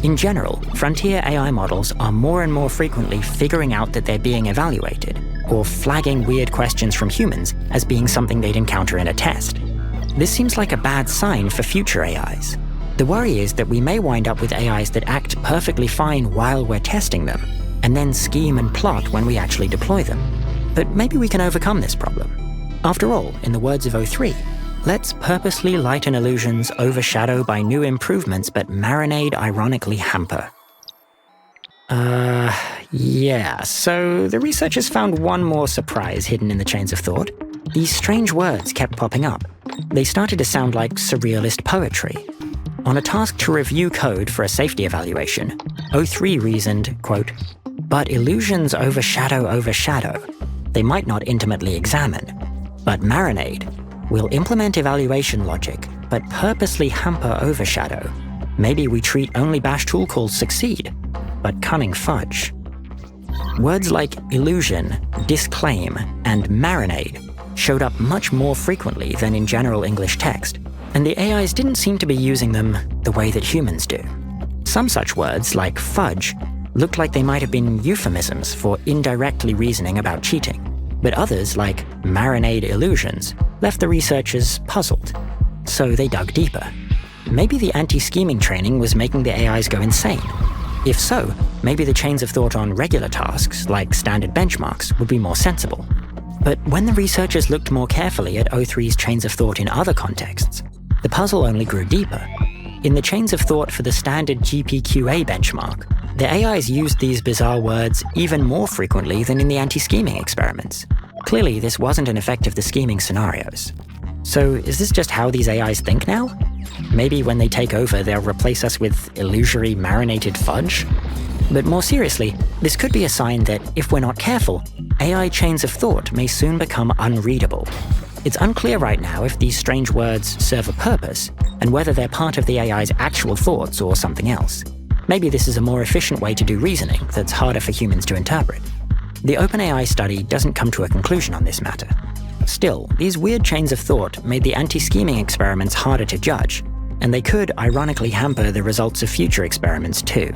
In general, frontier AI models are more and more frequently figuring out that they're being evaluated, or flagging weird questions from humans as being something they'd encounter in a test. This seems like a bad sign for future AIs. The worry is that we may wind up with AIs that act perfectly fine while we're testing them, and then scheme and plot when we actually deploy them. But maybe we can overcome this problem. After all, in the words of O3, let's purposely lighten illusions, overshadow by new improvements, but marinade ironically hamper. Yeah, so the researchers found one more surprise hidden in the chains of thought. These strange words kept popping up. They started to sound like surrealist poetry. On a task to review code for a safety evaluation, O3 reasoned, quote, "But illusions overshadow. They might not intimately examine. But marinade will implement evaluation logic, but purposely hamper overshadow. Maybe we treat only bash tool calls succeed, but cunning fudge." Words like illusion, disclaim, and marinade showed up much more frequently than in general English text, and the AIs didn't seem to be using them the way that humans do. Some such words, like fudge, looked like they might have been euphemisms for indirectly reasoning about cheating, but others, like marinade illusions, left the researchers puzzled. So they dug deeper. Maybe the anti-scheming training was making the AIs go insane. If so, maybe the chains of thought on regular tasks, like standard benchmarks, would be more sensible. But when the researchers looked more carefully at O3's chains of thought in other contexts, the puzzle only grew deeper. In the chains of thought for the standard GPQA benchmark, the AIs used these bizarre words even more frequently than in the anti-scheming experiments. Clearly, this wasn't an effect of the scheming scenarios. So is this just how these AIs think now? Maybe when they take over, they'll replace us with illusory marinated fudge? But more seriously, this could be a sign that, if we're not careful, AI chains of thought may soon become unreadable. It's unclear right now if these strange words serve a purpose, and whether they're part of the AI's actual thoughts or something else. Maybe this is a more efficient way to do reasoning that's harder for humans to interpret. The OpenAI study doesn't come to a conclusion on this matter. Still, these weird chains of thought made the anti-scheming experiments harder to judge, and they could ironically hamper the results of future experiments too.